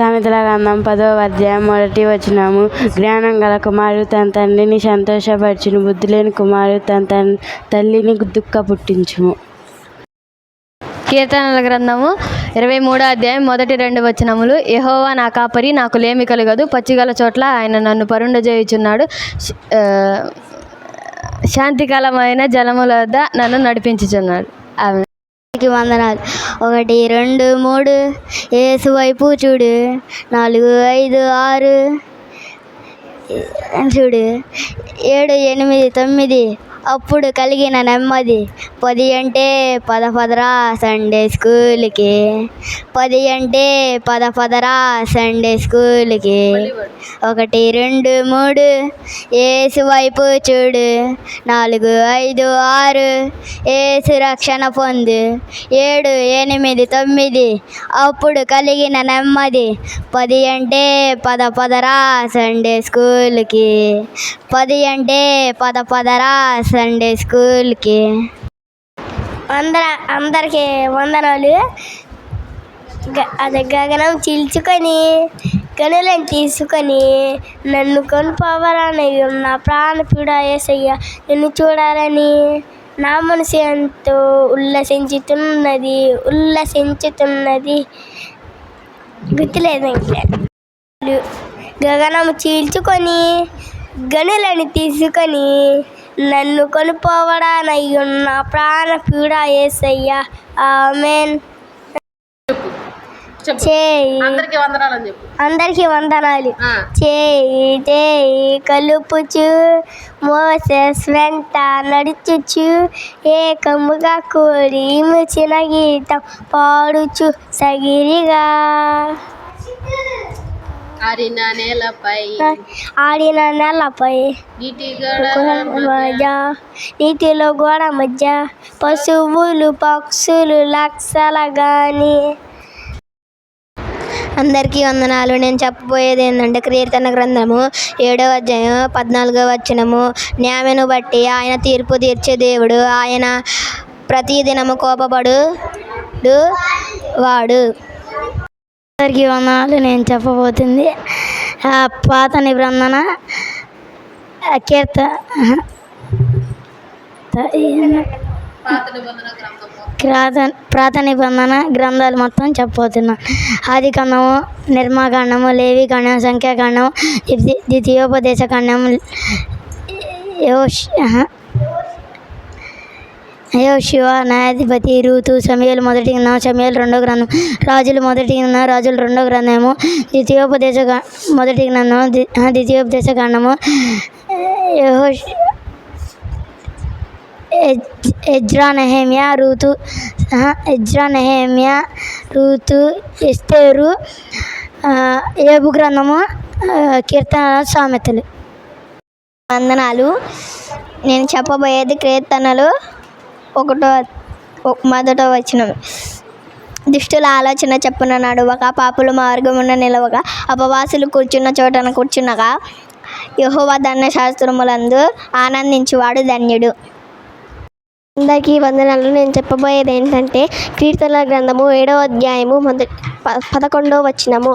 సామెతల గ్రంథం 10వ అధ్యాయం 1వ వచనము. జ్ఞానం గల కుమారుడు తన తండ్రిని సంతోషపరచును, బుద్ధి లేని కుమారుడు తన తల్లిని దుఃఖపుట్టించును. కీర్తనల గ్రంథము 23వ అధ్యాయం 1-2 వచనములు. యెహోవా నా కాపరి, నాకు లేమి కలగదు. పచ్చిగల చోట్ల ఆయన నన్ను పరుండజేయుచున్నాడు. శాంతికరమైన జలముల వద్ద నన్ను నడిపించుచున్నాడు. ఆమె వందనాలు. 1 2 3 యేసు వైపు చూడు. 4 5 6 చూడు. 7 8 9 అప్పుడు కలిగిన నెమ్మది. 10 అంటే పదరా సండే స్కూల్కి. 10 అంటే పదరా సండే స్కూల్కి. 1 2 3 యేసు వైపు చూడు. 4 5 6 యేసు రక్షణ పొందు. 7 8 9 అప్పుడు కలిగిన నెమ్మది. 10 అంటే పదరా సండే స్కూల్కి. 10 అంటే పదరా సండే స్కూల్కి. అందరికీ వందనాలు. అది గగనం చీల్చుకొని గనులను తీసుకొని నన్ను కొనుపోవాలని నా ప్రాణప్రియుడా యేసయ్య నిన్ను చూడాలని నా మనసు ఎంతో ఉల్లసించుతున్నది. గుర్తులేదు. గగనం చీల్చుకొని గనులను తీసుకొని నన్ను కొనుపోవడానికి ఉన్న ప్రాణప్రియుడా యేసయ్య. ఆమేన్. అందరికీ వందనాలు. చేయి కలుపుచు మోసెస్ వెంట నడుచుచు ఏకముగా కూడి ముచిన గీతం పాడుచు సగిరిగా ఆడిన నేలపై నీటిలో గోడ మధ్య పశువులు పక్షులు లక్షలగాని. అందరికీ వందనాలు. నేను చెప్పబోయేది ఏంటంటే కీర్తన గ్రంథము 7వ అధ్యాయం 14వ వచనము. న్యాయమును బట్టి ఆయన తీర్పు తీర్చే దేవుడు, ఆయన ప్రతిదినము కోపపడు వాడు. అందరికీ వందనాలు. నేను చెప్పబోతుంది పాత నిబంధన పాత నిబంధన గ్రంథాలు మొత్తం చెప్పబోతున్నాను. ఆదికాండము, నిర్మాకాండము, లేవికాండము, సంఖ్యాకాండము, ద్వితీయోపదేశ కాండము, యెహోషువ, న్యాయాధిపతి, రూతు, సమూయేలు మొదటి గ్రంథం, సమూయేలు 2వ గ్రంథం, రాజులు మొదటి గ్రంథం, రాజులు 2వ గ్రంథము, ద్వితీయోపదేశ మొదటి గ్రంథము, ద్వితీయోపదేశ కాండము, ఎజ్రా నెహెమ్యా, రూతు, ఎస్తేరు, యోబు గ్రంథము, కీర్తనల, సామెతలు. వందనాలు. నేను చెప్పబోయేది కీర్తనలు 1వ వచనం. దుష్టుల ఆలోచన చెప్పున నడువక, పాపుల మార్గమున నిలవక, అపవాసులు కూర్చున్న చోటన కూర్చునగా, యెహోవా ధర్మశాస్త్రములందు ఆనందించువాడు ధన్యుడు. అందరికీ వందనాలు. నేను చెప్పబోయేది ఏంటంటే కీర్తనల గ్రంథము 7వ అధ్యాయము 11వ వచనము.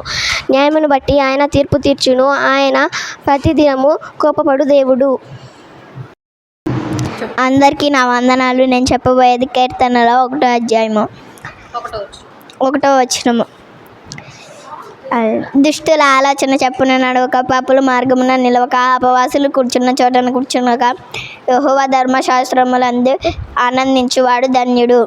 న్యాయమును బట్టి ఆయన తీర్పు తీర్చును, ఆయన ప్రతిదినము కోపపడు దేవుడు. అందరికీ నా వందనాలు. నేను చెప్పబోయేది కీర్తనల 1వ అధ్యాయము 1వ వచనము. దుష్టుల ఆలోచన చెప్పున నడవక, పాపుల మార్గమున నిలవక, అపవాసులు కూర్చున్న చోటన కూర్చునక, యెహోవా ధర్మశాస్త్రములందు ఆనందించువాడు ధన్యుడు.